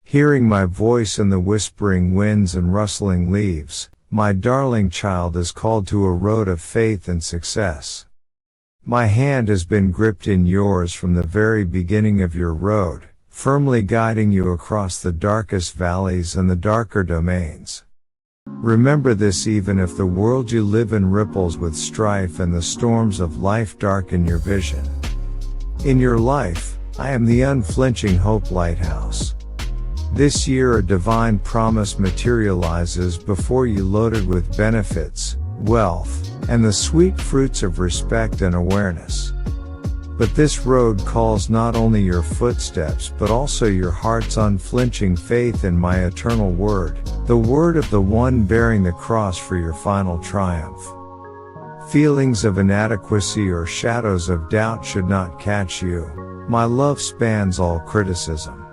Hearing my voice in the whispering winds and rustling leaves, my darling child is called to a road of faith and success. My hand has been gripped in yours from the very beginning of your road, firmly guiding you across the darkest valleys and the darker domains. Remember this, even if the world you live in ripples with strife and the storms of life darken your vision. In your life, I am the unflinching hope lighthouse. This year a divine promise materializes before you, loaded with benefits, wealth, and the sweet fruits of respect and awareness. But this road calls not only your footsteps but also your heart's unflinching faith in my eternal word, the word of the one bearing the cross for your final triumph. Feelings of inadequacy or shadows of doubt should not catch you. My love spans all criticism.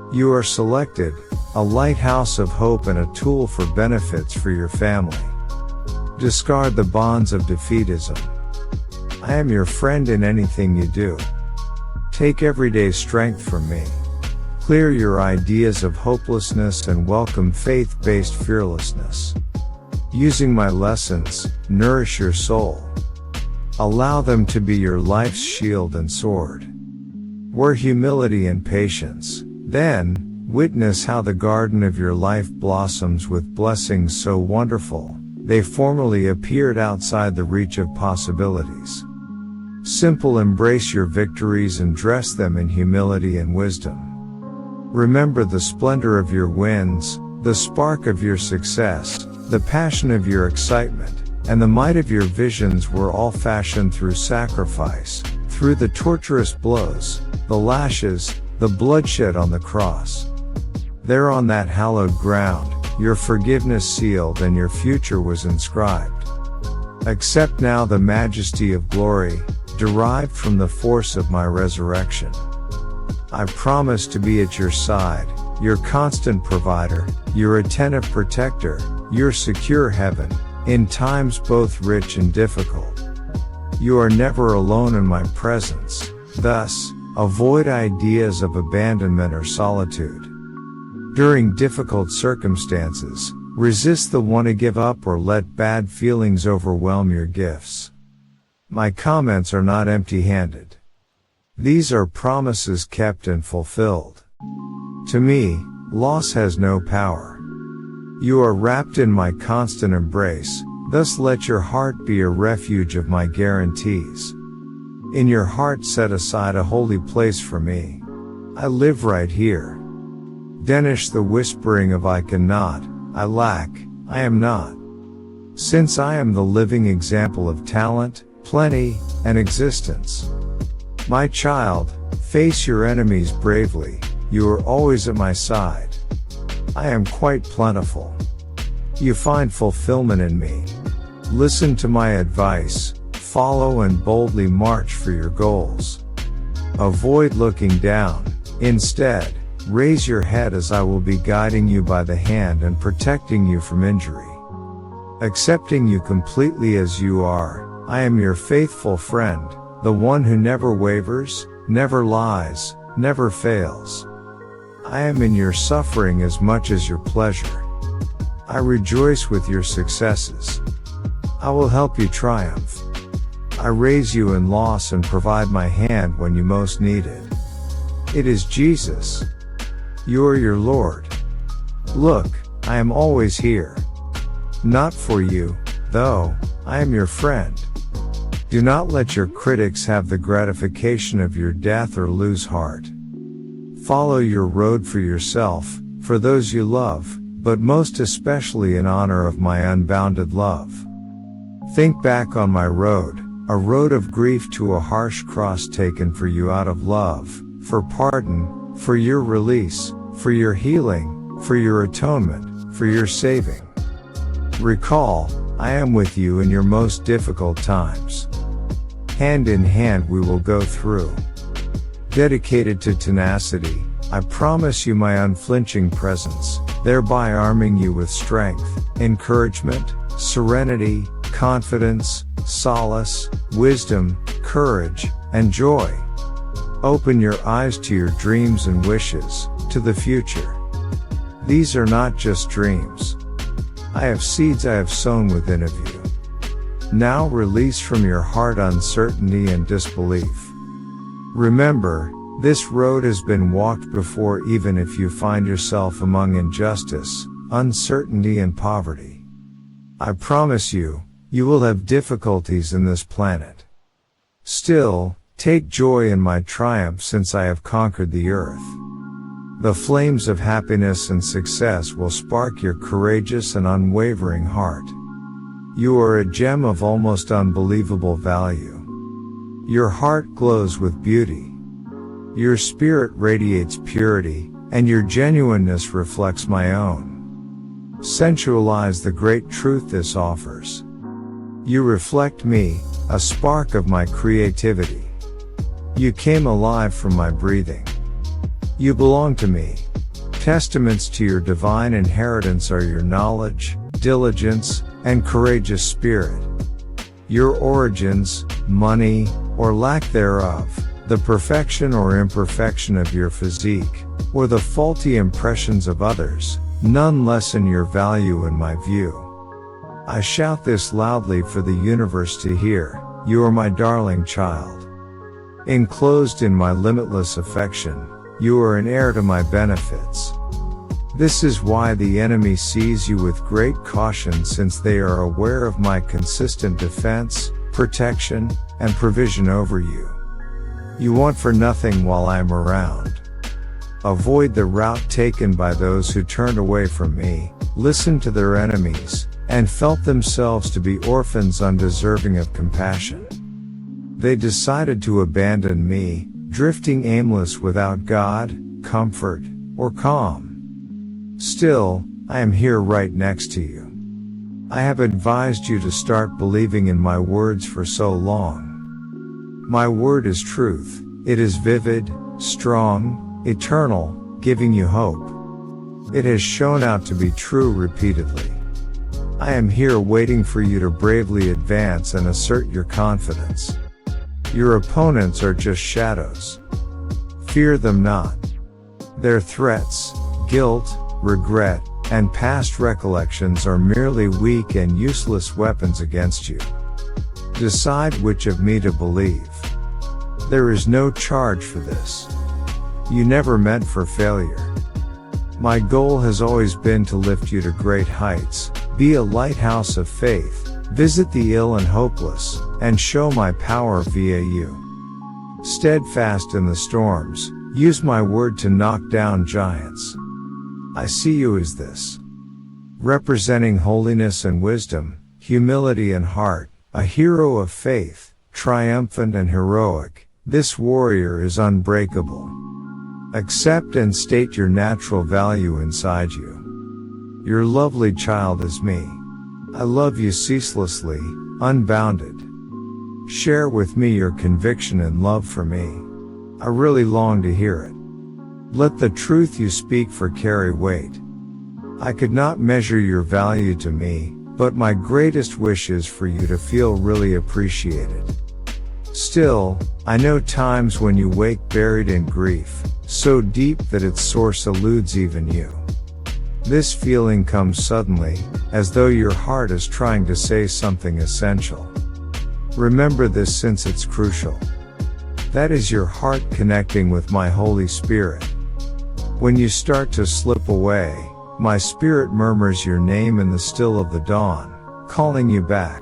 You are selected, a lighthouse of hope and a tool for benefits for your family. Discard the bonds of defeatism. I am your friend in anything you do. Take everyday strength from me. Clear your ideas of hopelessness and welcome faith-based fearlessness. Using my lessons, nourish your soul. Allow them to be your life's shield and sword. Wear humility and patience. Then, witness how the garden of your life blossoms with blessings so wonderful, they formerly appeared outside the reach of possibilities. Simple, embrace your victories and dress them in humility and wisdom. Remember the splendor of your wins, the spark of your success, the passion of your excitement, and the might of your visions were all fashioned through sacrifice, through the torturous blows, the lashes, the bloodshed on the cross. There on that hallowed ground, your forgiveness sealed and your future was inscribed. Accept now the majesty of glory, derived from the force of my resurrection. I promise to be at your side, your constant provider, your attentive protector, your secure heaven, in times both rich and difficult. You are never alone in my presence, thus, avoid ideas of abandonment or solitude. During difficult circumstances, resist the want to give up or let bad feelings overwhelm your gifts. My comments are not empty-handed. These are promises kept and fulfilled. To me, loss has no power. You are wrapped in my constant embrace, thus let your heart be a refuge of my guarantees. In your heart set aside a holy place for me. I live right here. Banish the whispering of I cannot, I lack, I am not. Since I am the living example of talent, plenty, and existence. My child, face your enemies bravely, you are always at my side. I am quite plentiful. You find fulfillment in me. Listen to my advice, follow and boldly march for your goals. Avoid looking down, instead, raise your head as I will be guiding you by the hand and protecting you from injury. Accepting you completely as you are, I am your faithful friend, the one who never wavers, never lies, never fails. I am in your suffering as much as your pleasure. I rejoice with your successes. I will help you triumph. I raise you in loss and provide my hand when you most need it. It is Jesus. You are your Lord. Look, I am always here. Not for you, though, I am your friend. Do not let your critics have the gratification of your death or lose heart. Follow your road for yourself, for those you love, but most especially in honor of my unbounded love. Think back on my road, a road of grief to a harsh cross taken for you out of love, for pardon, for your release, for your healing, for your atonement, for your saving. Recall, I am with you in your most difficult times. Hand in hand we will go through. Dedicated to tenacity, I promise you my unflinching presence, thereby arming you with strength, encouragement, serenity, confidence, solace, wisdom, courage, and joy. Open your eyes to your dreams and wishes, to the future. These are not just dreams. I have seeds I have sown within of you. Now release from your heart uncertainty and disbelief. Remember, this road has been walked before, even if you find yourself among injustice, uncertainty and poverty. I promise you, you will have difficulties in this planet. Still, take joy in my triumph, since I have conquered the earth. The flames of happiness and success will spark your courageous and unwavering heart. You are a gem of almost unbelievable value. Your heart glows with beauty. Your spirit radiates purity, and your genuineness reflects my own. Sensualize the great truth this offers. You reflect me, a spark of my creativity. You came alive from my breathing. You belong to me. Testaments to your divine inheritance are your knowledge, diligence, and courageous spirit. Your origins, money, or lack thereof, the perfection or imperfection of your physique, or the faulty impressions of others, none lessen your value in my view. I shout this loudly for the universe to hear, you are my darling child. Enclosed in my limitless affection, you are an heir to my benefits. This is why the enemy sees you with great caution, since they are aware of my consistent defense, protection, and provision over you. You want for nothing while I am around. Avoid the route taken by those who turned away from me, listened to their enemies, and felt themselves to be orphans undeserving of compassion. They decided to abandon me, drifting aimless without God, comfort, or calm. Still, I am here right next to you. I have advised you to start believing in my words for so long. My word is truth. It is vivid, strong, eternal, giving you hope. It has shown out to be true repeatedly. I am here waiting for you to bravely advance and assert your confidence. Your opponents are just shadows. Fear them not. Their threats, guilt, regret, and past recollections are merely weak and useless weapons against you. Decide which of me to believe. There is no charge for this. You never meant for failure. My goal has always been to lift you to great heights, be a lighthouse of faith, visit the ill and hopeless, and show my power via you. Steadfast in the storms, use my word to knock down giants. I see you as this. Representing holiness and wisdom, humility and heart, a hero of faith, triumphant and heroic, this warrior is unbreakable. Accept and state your natural value inside you. Your lovely child is me. I love you ceaselessly, unbounded. Share with me your conviction and love for me. I really long to hear it. Let the truth you speak for carry weight. I could not measure your value to me, but my greatest wish is for you to feel really appreciated. Still, I know times when you wake buried in grief, so deep that its source eludes even you. This feeling comes suddenly, as though your heart is trying to say something essential. Remember this, since it's crucial. That is your heart connecting with my Holy Spirit. When you start to slip away, my spirit murmurs your name in the still of the dawn, calling you back.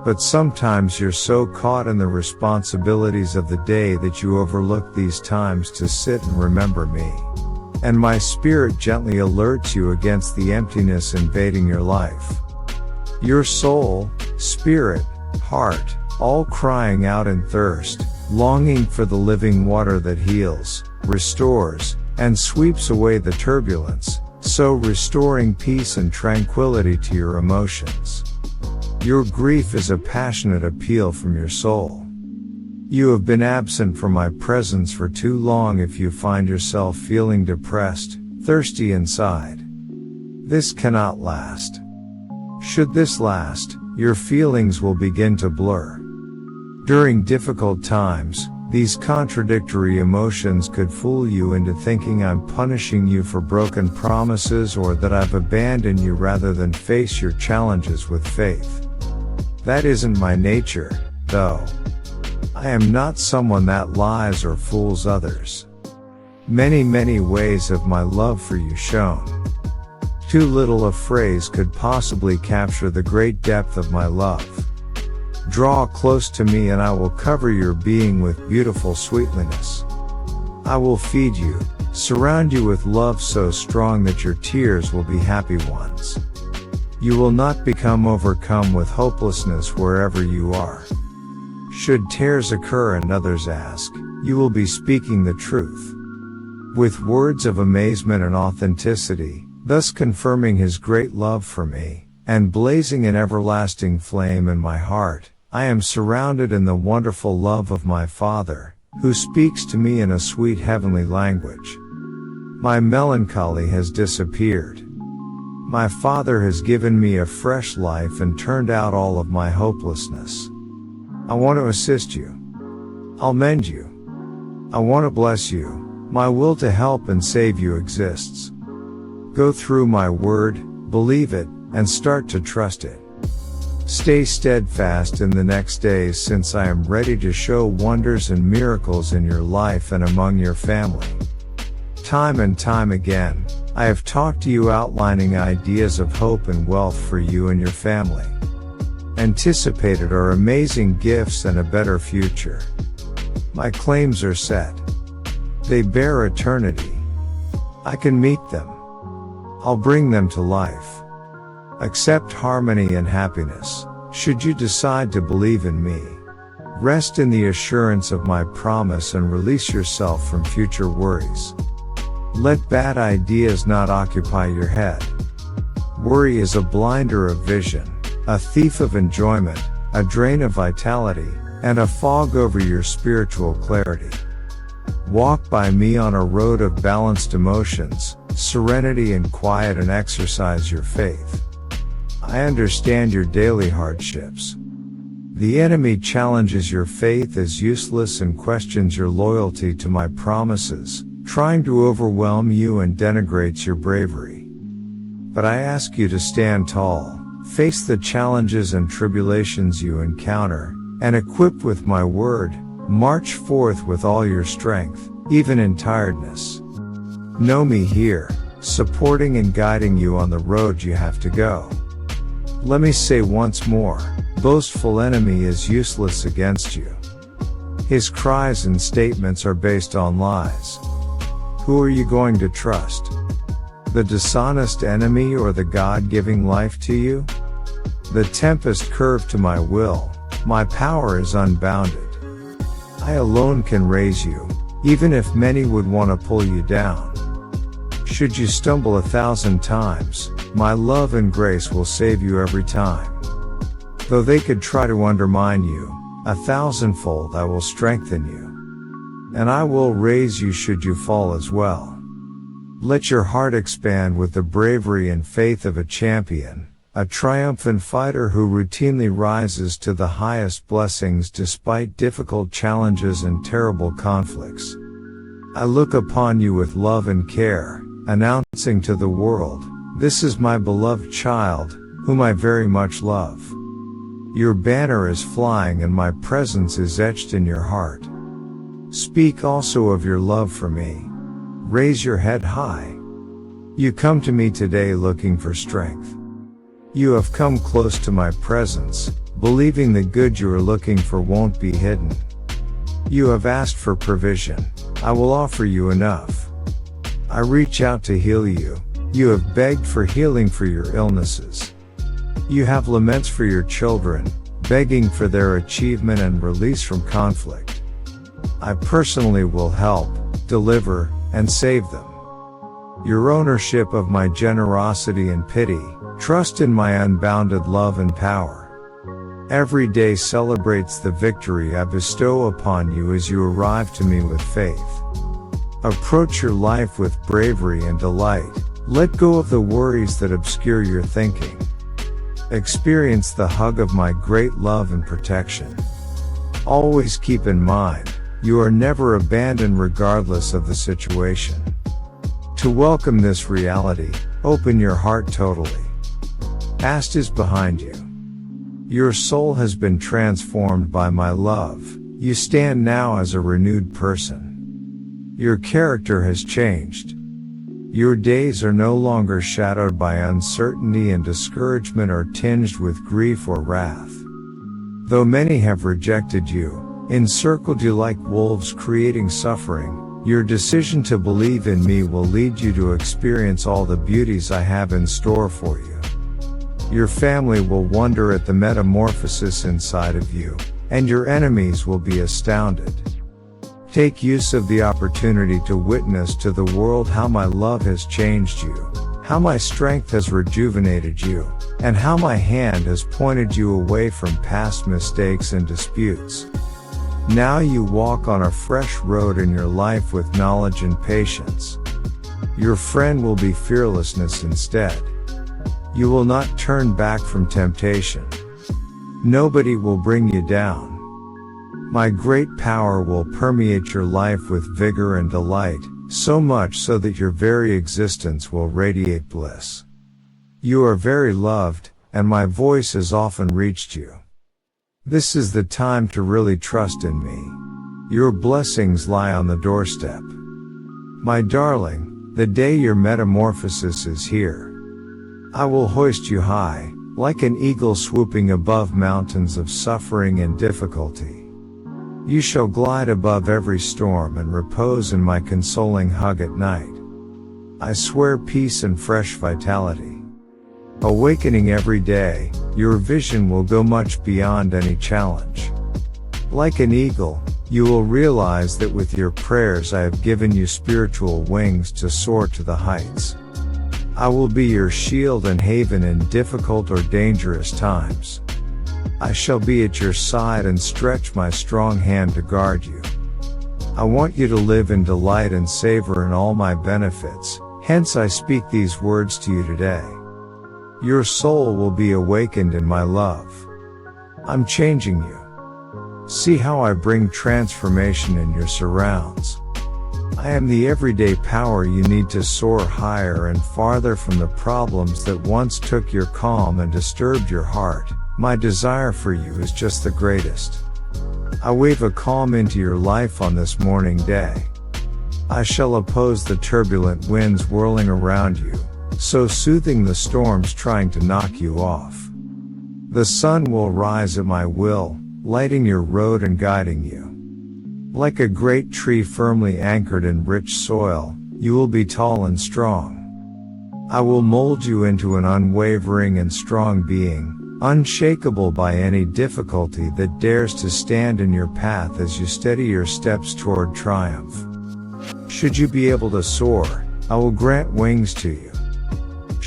But sometimes you're so caught in the responsibilities of the day that you overlook these times to sit and remember me. And my spirit gently alerts you against the emptiness invading your life. Your soul, spirit, heart, all crying out in thirst, longing for the living water that heals, restores, and sweeps away the turbulence, so restoring peace and tranquility to your emotions. Your grief is a passionate appeal from your soul. You have been absent from my presence for too long if you find yourself feeling depressed, thirsty inside. This cannot last. Should this last, your feelings will begin to blur. During difficult times, These contradictory emotions could fool you into thinking I'm punishing you for broken promises or that I've abandoned you rather than face your challenges with faith. That isn't my nature, though. I am not someone that lies or fools others. Many ways of my love for you shown. Too little a phrase could possibly capture the great depth of my love. Draw close to me and I will cover your being with beautiful sweetliness. I will feed you, surround you with love so strong that your tears will be happy ones. You will not become overcome with hopelessness wherever you are. Should tears occur and others ask, you will be speaking the truth. With words of amazement and authenticity, thus confirming His great love for me, and blazing an everlasting flame in my heart, I am surrounded in the wonderful love of my Father, who speaks to me in a sweet heavenly language. My melancholy has disappeared. My Father has given me a fresh life and turned out all of my hopelessness. I want to assist you. I'll mend you. I want to bless you. My will to help and save you exists. Go through my word, believe it, and start to trust it. Stay steadfast in the next days since I am ready to show wonders and miracles in your life and among your family. Time and time again, I have talked to you outlining ideas of hope and wealth for you and your family. Anticipated are amazing gifts and a better future. My claims are set. They bear eternity. I can meet them. I'll bring them to life. Accept harmony and happiness, should you decide to believe in me. Rest in the assurance of my promise and release yourself from future worries. Let bad ideas not occupy your head. Worry is a blinder of vision, a thief of enjoyment, a drain of vitality, and a fog over your spiritual clarity. Walk by me on a road of balanced emotions, serenity and quiet, and exercise your faith. I understand your daily hardships. The enemy challenges your faith as useless and questions your loyalty to my promises, trying to overwhelm you and denigrates your bravery. But I ask you to stand tall, face the challenges and tribulations you encounter, and equipped with my word, march forth with all your strength, even in tiredness. Know me here, supporting and guiding you on the road you have to go. Let me say once more, boastful enemy is useless against you. His cries and statements are based on lies. Who are you going to trust? The dishonest enemy or the God giving life to you? The tempest curved to my will, my power is unbounded. I alone can raise you, even if many would want to pull you down. Should you stumble 1,000 times, my love and grace will save you every time. Though they could try to undermine you, 1,000-fold I will strengthen you. And I will raise you should you fall as well. Let your heart expand with the bravery and faith of a champion, a triumphant fighter who routinely rises to the highest blessings despite difficult challenges and terrible conflicts. I look upon you with love and care, announcing to the world, this is my beloved child, whom I very much love. Your banner is flying and my presence is etched in your heart. Speak also of your love for me. Raise your head high. You come to me today looking for strength. You have come close to my presence, believing the good you are looking for won't be hidden. You have asked for provision. I will offer you enough. I reach out to heal you. You have begged for healing for your illnesses. You have laments for your children, begging for their achievement and release from conflict. I personally will help, deliver, and save them. Your ownership of my generosity and pity, trust in my unbounded love and power. Every day celebrates the victory I bestow upon you as you arrive to me with faith. Approach your life with bravery and delight. Let go of the worries that obscure your thinking. Experience the hug of my great love and protection. Always keep in mind, You are never abandoned regardless of the situation. To welcome this reality, open your heart totally. Past is behind you. Your soul has been transformed by my love. You stand now as a renewed person. Your character has changed. Your days are no longer shadowed by uncertainty and discouragement or tinged with grief or wrath. Though many have rejected you, encircled you like wolves creating suffering, your decision to believe in me will lead you to experience all the beauties I have in store for you. Your family will wonder at the metamorphosis inside of you, and your enemies will be astounded. Take use of the opportunity to witness to the world how my love has changed you, how my strength has rejuvenated you, and how my hand has pointed you away from past mistakes and disputes. Now you walk on a fresh road in your life with knowledge and patience. Your friend will be fearlessness instead. You will not turn back from temptation. Nobody will bring you down. My great power will permeate your life with vigor and delight, so much so that your very existence will radiate bliss. You are very loved, and my voice has often reached you. This is the time to really trust in me. Your blessings lie on the doorstep. My darling, the day your metamorphosis is here. I will hoist you high, like an eagle swooping above mountains of suffering and difficulty. You shall glide above every storm and repose in my consoling hug at night. I swear peace and fresh vitality. Awakening every day, your vision will go much beyond any challenge. Like an eagle, you will realize that with your prayers I have given you spiritual wings to soar to the heights. I will be your shield and haven in difficult or dangerous times. I shall be at your side and stretch my strong hand to guard you. I want you to live in delight and savor in all my benefits, hence I speak these words to you today. Your soul will be awakened in my love. I'm changing you. See how I bring transformation in your surrounds. I am the everyday power you need to soar higher and farther from the problems that once took your calm and disturbed your heart. My desire for you is just the greatest. I wave a calm into your life on this morning day. I shall oppose the turbulent winds whirling around you, so soothing the storms trying to knock you off. The sun will rise at my will, lighting your road and guiding you. Like a great tree firmly anchored in rich soil, you will be tall and strong. I will mold you into an unwavering and strong being, unshakable by any difficulty that dares to stand in your path as you steady your steps toward triumph. Should you be able to soar, I will grant wings to you.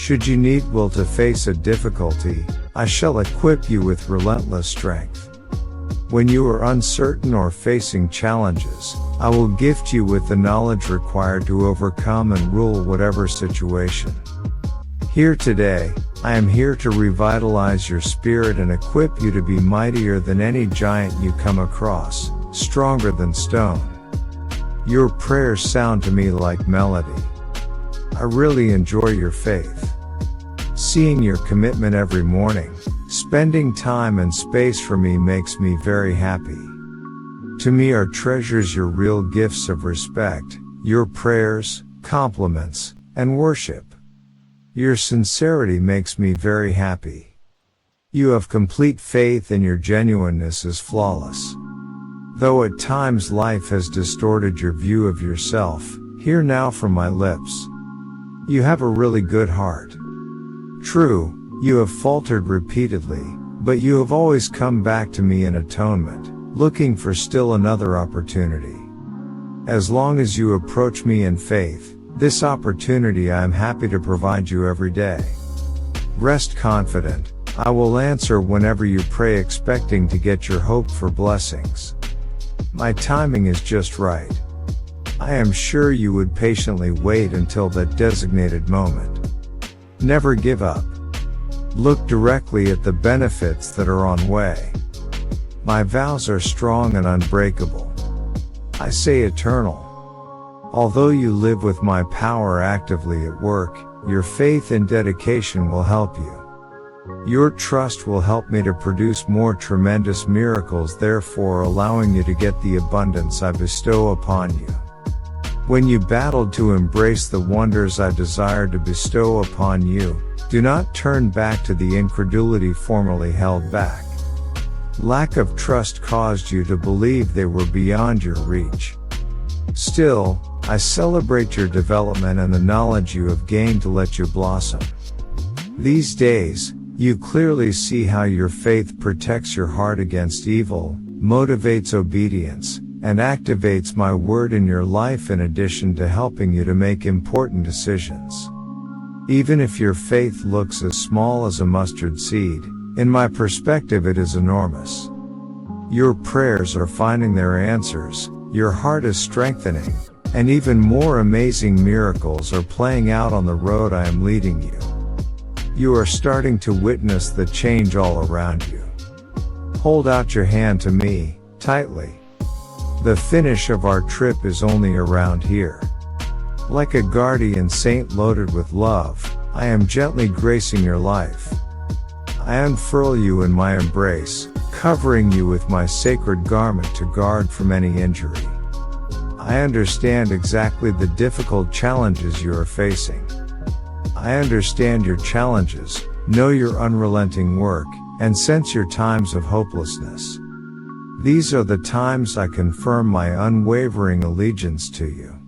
Should you need will to face a difficulty, I shall equip you with relentless strength. When you are uncertain or facing challenges, I will gift you with the knowledge required to overcome and rule whatever situation. Here today, I am here to revitalize your spirit and equip you to be mightier than any giant you come across, stronger than stone. Your prayers sound to me like melody. I really enjoy your faith. Seeing your commitment every morning, spending time and space for me makes me very happy. To me are treasures your real gifts of respect, your prayers, compliments, and worship. Your sincerity makes me very happy. You have complete faith and your genuineness is flawless. Though at times life has distorted your view of yourself, hear now from my lips. You have a really good heart. True, you have faltered repeatedly, but you have always come back to me in atonement, looking for still another opportunity. As long as you approach me in faith, this opportunity I am happy to provide you every day. Rest confident, I will answer whenever you pray expecting to get your hope for blessings. My timing is just right. I am sure you would patiently wait until that designated moment. Never give up. Look directly at the benefits that are on way. My vows are strong and unbreakable. I say eternal. Although you live with my power actively at work, your faith and dedication will help you. Your trust will help me to produce more tremendous miracles, therefore allowing you to get the abundance I bestow upon you. When you battled to embrace the wonders I desire to bestow upon you, do not turn back to the incredulity formerly held back. Lack of trust caused you to believe they were beyond your reach. Still, I celebrate your development and the knowledge you have gained to let you blossom. These days, you clearly see how your faith protects your heart against evil, motivates obedience, and activates my word in your life in addition to helping you to make important decisions. Even if your faith looks as small as a mustard seed, in my perspective it is enormous. Your prayers are finding their answers, your heart is strengthening, and even more amazing miracles are playing out on the road I am leading you. You are starting to witness the change all around you. Hold out your hand to me, tightly. The finish of our trip is only around here. Like a guardian saint loaded with love, I am gently gracing your life. I unfurl you in my embrace, covering you with my sacred garment to guard from any injury. I understand exactly the difficult challenges you are facing. I understand your challenges, know your unrelenting work, and sense your times of hopelessness. These are the times I confirm my unwavering allegiance to you.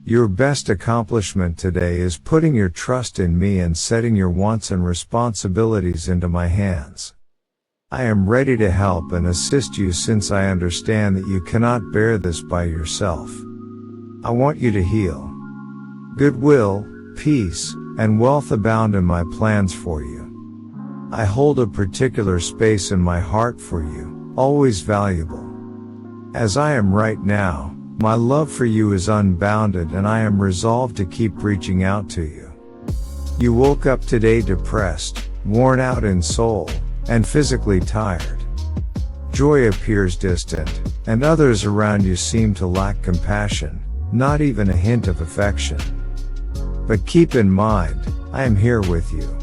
Your best accomplishment today is putting your trust in me and setting your wants and responsibilities into my hands. I am ready to help and assist you since I understand that you cannot bear this by yourself. I want you to heal. Goodwill, peace, and wealth abound in my plans for you. I hold a particular space in my heart for you, always valuable. As I am right now, my love for you is unbounded and I am resolved to keep reaching out to you. You woke up today depressed, worn out in soul, and physically tired. Joy appears distant, and others around you seem to lack compassion, not even a hint of affection. But keep in mind, I am here with you.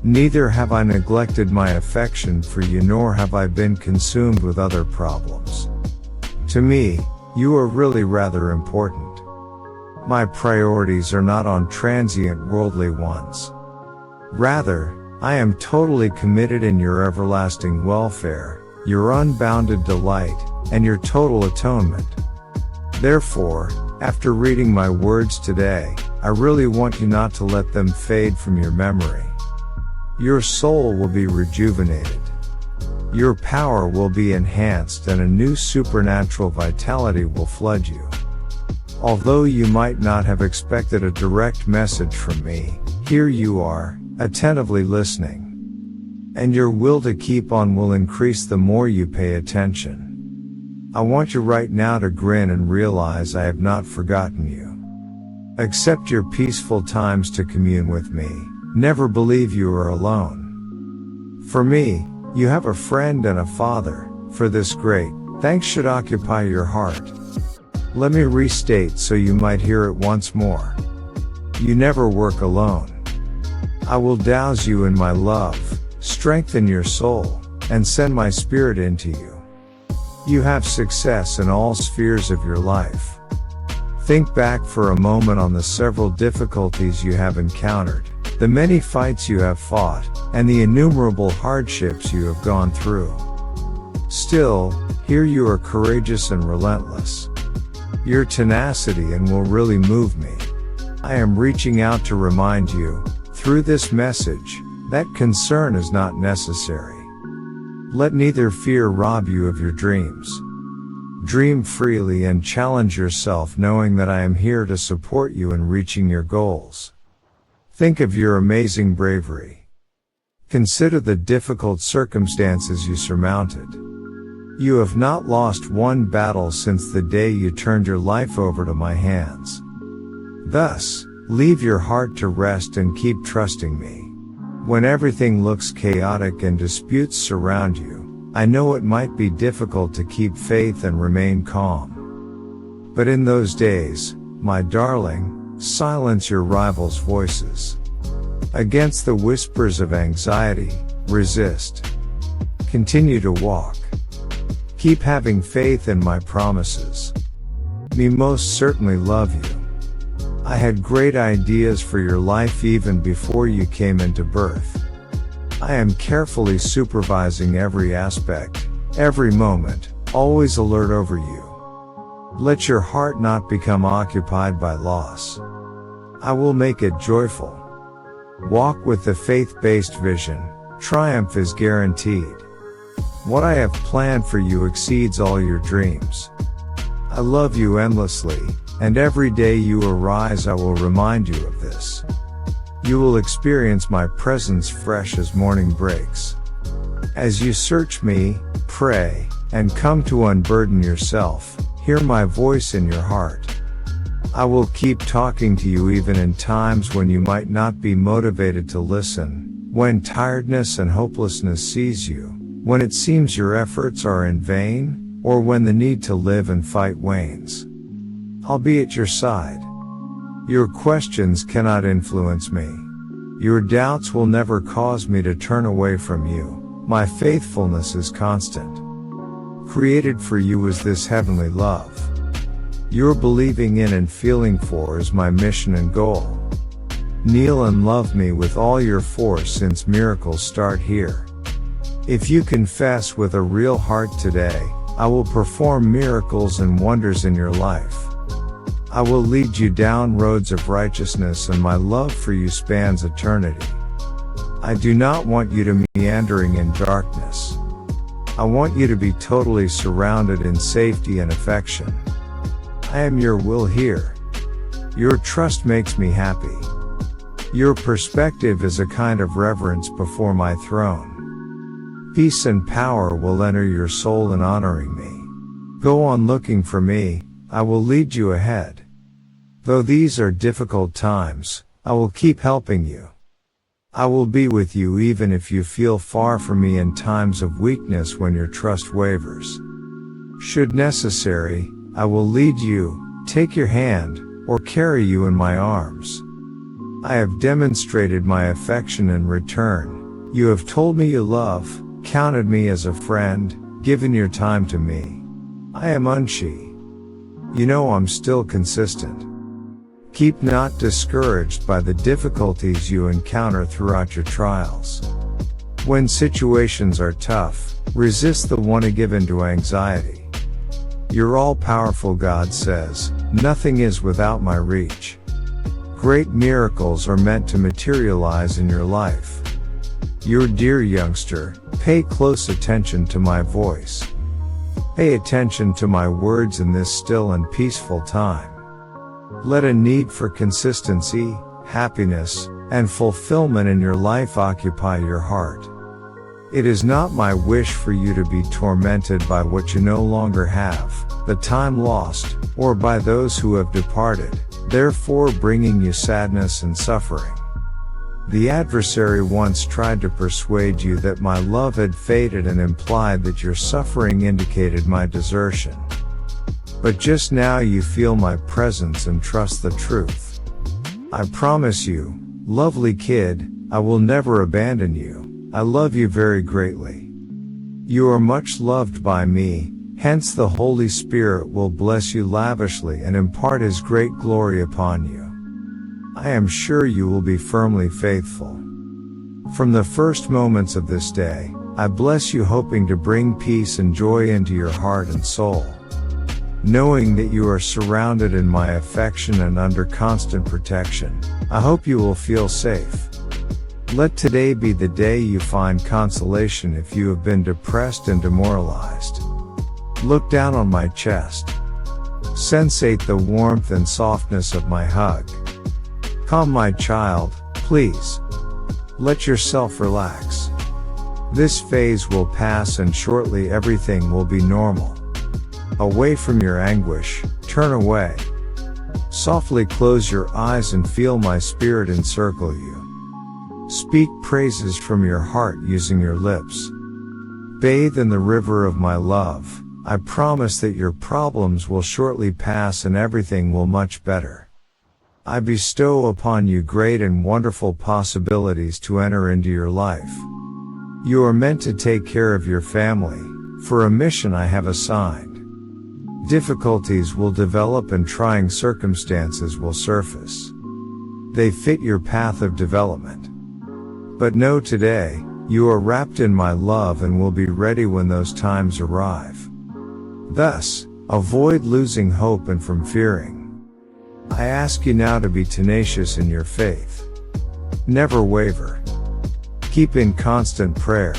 Neither have I neglected my affection for you nor have I been consumed with other problems. To me, you are really rather important. My priorities are not on transient worldly ones. Rather, I am totally committed in your everlasting welfare, your unbounded delight, and your total atonement. Therefore, after reading my words today, I really want you not to let them fade from your memory. Your soul will be rejuvenated. Your power will be enhanced and a new supernatural vitality will flood you. Although you might not have expected a direct message from me, here you are, attentively listening. And your will to keep on will increase the more you pay attention. I want you right now to grin and realize I have not forgotten you. Accept your peaceful times to commune with me. Never believe you are alone. For me, you have a friend and a father, for this great thanks should occupy your heart. Let me restate so you might hear it once more. You never work alone. I will douse you in my love, strengthen your soul, and send my spirit into you. You have success in all spheres of your life. Think back for a moment on the several difficulties you have encountered, the many fights you have fought, and the innumerable hardships you have gone through. Still, here you are courageous and relentless. Your tenacity and will really move me. I am reaching out to remind you, through this message, that concern is not necessary. Let neither fear rob you of your dreams. Dream freely and challenge yourself knowing that I am here to support you in reaching your goals. Think of your amazing bravery. Consider the difficult circumstances you surmounted. You have not lost one battle since the day you turned your life over to my hands. Thus, leave your heart to rest and keep trusting me. When everything looks chaotic and disputes surround you, I know it might be difficult to keep faith and remain calm. But in those days, my darling, silence your rivals' voices. Against the whispers of anxiety, resist. Continue to walk. Keep having faith in my promises. Me most certainly love you. I had great ideas for your life even before you came into birth. I am carefully supervising every aspect, every moment, always alert over you. Let your heart not become occupied by loss. I will make it joyful. Walk with the faith-based vision. Triumph is guaranteed. What I have planned for you exceeds all your dreams. I love you endlessly, and every day you arise I will remind you of this. You will experience my presence fresh as morning breaks. As you search me, pray, and come to unburden yourself, hear my voice in your heart. I will keep talking to you even in times when you might not be motivated to listen, when tiredness and hopelessness seize you, when it seems your efforts are in vain, or when the need to live and fight wanes. I'll be at your side. Your questions cannot influence me. Your doubts will never cause me to turn away from you. My faithfulness is constant. Created for you is this heavenly love. Your believing in and feeling for is my mission and goal. Kneel and love me with all your force since miracles start here. If you confess with a real heart today, I will perform miracles and wonders in your life. I will lead you down roads of righteousness and my love for you spans eternity. I do not want you to meandering in darkness. I want you to be totally surrounded in safety and affection. I am your will here. Your trust makes me happy. Your perspective is a kind of reverence before my throne. Peace and power will enter your soul in honoring me. Go on looking for me, I will lead you ahead. Though these are difficult times, I will keep helping you. I will be with you even if you feel far from me in times of weakness when your trust wavers. Should necessary, I will lead you, take your hand, or carry you in my arms. I have demonstrated my affection in return. You have told me you love, counted me as a friend, given your time to me. I am Unshi. You know I'm still consistent. Keep not discouraged by the difficulties you encounter throughout your trials. When situations are tough, resist the want to give in to anxiety. Your all-powerful God says, nothing is without my reach. Great miracles are meant to materialize in your life. Your dear youngster, pay close attention to my voice. Pay attention to my words in this still and peaceful time. Let a need for consistency, happiness, and fulfillment in your life occupy your heart. It is not my wish for you to be tormented by what you no longer have, the time lost, or by those who have departed, therefore bringing you sadness and suffering. The adversary once tried to persuade you that my love had faded and implied that your suffering indicated my desertion. But just now you feel my presence and trust the truth. I promise you, lovely kid, I will never abandon you. I love you very greatly. You are much loved by me, hence the Holy Spirit will bless you lavishly and impart His great glory upon you. I am sure you will be firmly faithful. From the first moments of this day, I bless you hoping to bring peace and joy into your heart and soul. Knowing that you are surrounded in my affection and under constant protection, I hope you will feel safe. Let today be the day you find consolation if you have been depressed and demoralized. Look down on my chest. Sensate the warmth and softness of my hug. Come, my child, please. Let yourself relax. This phase will pass and shortly everything will be normal. Away from your anguish, turn away. Softly close your eyes and feel my spirit encircle you. Speak praises from your heart using your lips. Bathe in the river of my love, I promise that your problems will shortly pass and everything will much better. I bestow upon you great and wonderful possibilities to enter into your life. You are meant to take care of your family, for a mission I have assigned. Difficulties will develop and trying circumstances will surface. They fit your path of development. But know today, you are wrapped in my love and will be ready when those times arrive. Thus, avoid losing hope and from fearing. I ask you now to be tenacious in your faith. Never waver. Keep in constant prayer.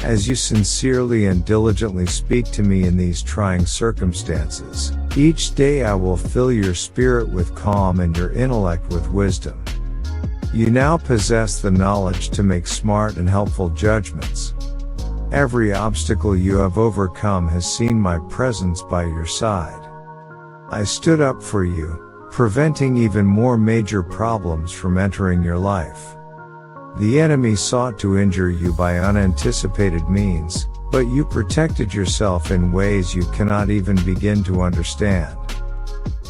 As you sincerely and diligently speak to me in these trying circumstances, each day I will fill your spirit with calm and your intellect with wisdom. You now possess the knowledge to make smart and helpful judgments. Every obstacle you have overcome has seen my presence by your side. I stood up for you, preventing even more major problems from entering your life. The enemy sought to injure you by unanticipated means, but you protected yourself in ways you cannot even begin to understand.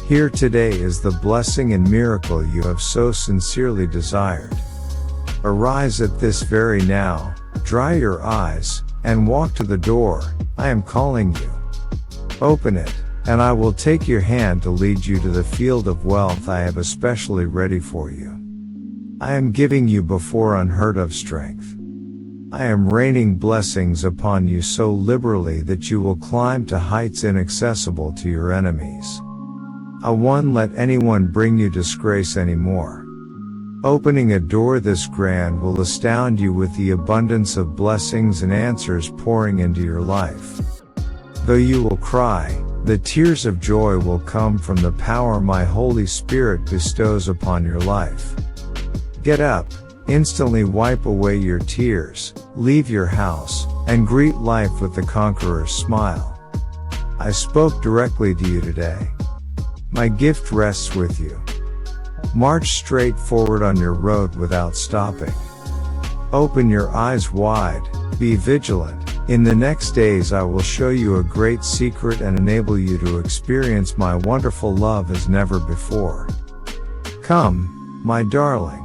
Here today is the blessing and miracle you have so sincerely desired. Arise at this very now, dry your eyes, and walk to the door. I am calling you. Open it, and I will take your hand to lead you to the field of wealth I have especially ready for you. I am giving you before unheard of strength. I am raining blessings upon you so liberally that you will climb to heights inaccessible to your enemies. I won't let anyone bring you disgrace anymore. Opening a door this grand will astound you with the abundance of blessings and answers pouring into your life. Though you will cry, the tears of joy will come from the power my Holy Spirit bestows upon your life. Get up, instantly wipe away your tears, leave your house, and greet life with the conqueror's smile. I spoke directly to you today. My gift rests with you. March straight forward on your road without stopping. Open your eyes wide, be vigilant. In the next days I will show you a great secret and enable you to experience my wonderful love as never before. Come, my darling.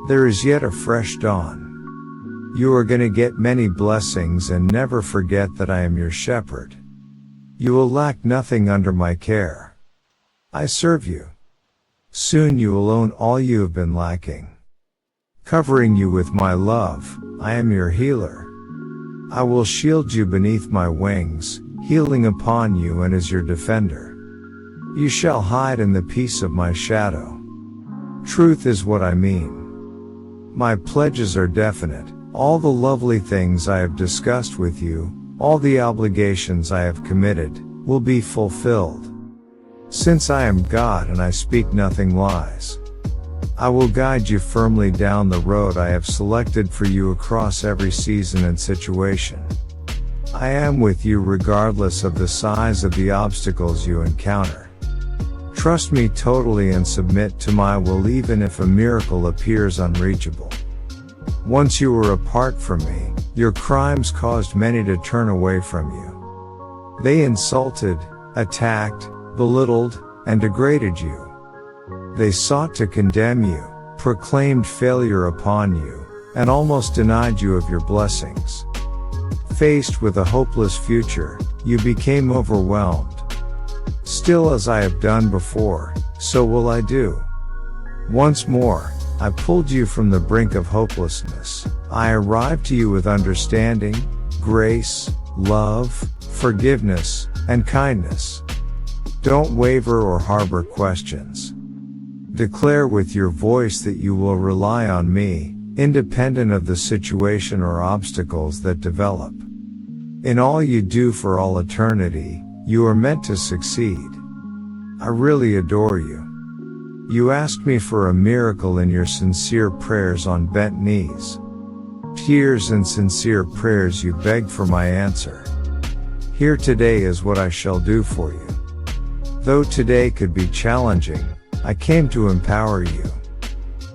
There is yet a fresh dawn. You are going to get many blessings and never forget that I am your shepherd. You will lack nothing under my care. I serve you. Soon you will own all you have been lacking. Covering you with my love, I am your healer. I will shield you beneath my wings, healing upon you and as your defender. You shall hide in the peace of my shadow. Truth is what I mean. My pledges are definite. All the lovely things I have discussed with you, all the obligations I have committed, will be fulfilled. Since I am God and I speak nothing lies, I will guide you firmly down the road I have selected for you across every season and situation. I am with you regardless of the size of the obstacles you encounter. Trust me totally and submit to my will even if a miracle appears unreachable. Once you were apart from me, your crimes caused many to turn away from you. They insulted, attacked, belittled, and degraded you. They sought to condemn you, proclaimed failure upon you, and almost denied you of your blessings. Faced with a hopeless future, you became overwhelmed. Still, as I have done before, so will I do. Once more, I pulled you from the brink of hopelessness. I arrived to you with understanding, grace, love, forgiveness, and kindness. Don't waver or harbor questions. Declare with your voice that you will rely on me, independent of the situation or obstacles that develop. In all you do for all eternity, you are meant to succeed. I really adore you. You asked me for a miracle in your sincere prayers on bent knees. Tears and sincere prayers you begged for my answer. Here today is what I shall do for you. Though today could be challenging, I came to empower you.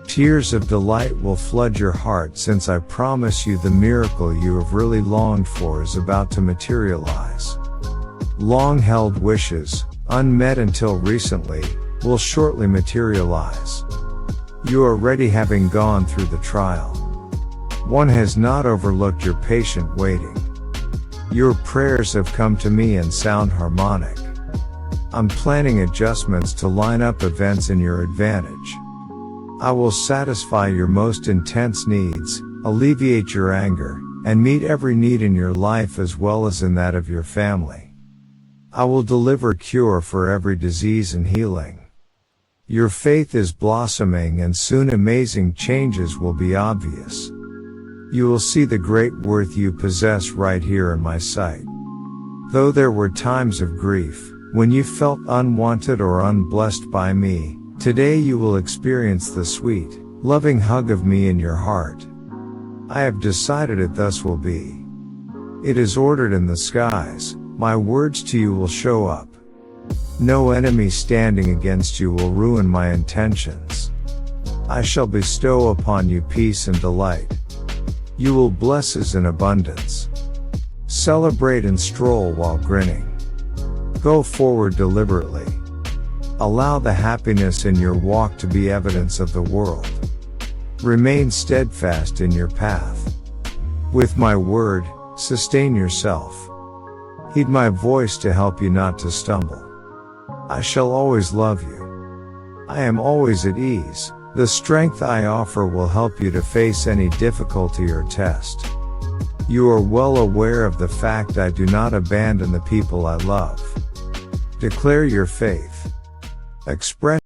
Tears of delight will flood your heart since I promise you the miracle you have really longed for is about to materialize. Long-held wishes, unmet until recently, will shortly materialize. You are ready, having gone through the trial. One has not overlooked your patient waiting. Your prayers have come to me in sound harmonic. I'm planning adjustments to line up events in your advantage. I will satisfy your most intense needs, alleviate your anger, and meet every need in your life as well as in that of your family. I will deliver cure for every disease and healing. Your faith is blossoming, and soon amazing changes will be obvious. You will see the great worth you possess right here in my sight. Though there were times of grief, when you felt unwanted or unblessed by me, today you will experience the sweet, loving hug of me in your heart. I have decided it thus will be. It is ordered in the skies, my words to you will show up. No enemy standing against you will ruin my intentions. I shall bestow upon you peace and delight. You will bless in abundance. Celebrate and stroll while grinning. Go forward deliberately. Allow the happiness in your walk to be evidence of the world. Remain steadfast in your path. With my word, sustain yourself. Heed my voice to help you not to stumble. I shall always love you. I am always at ease. The strength I offer will help you to face any difficulty or test. You are well aware of the fact I do not abandon the people I love. Declare your faith. Express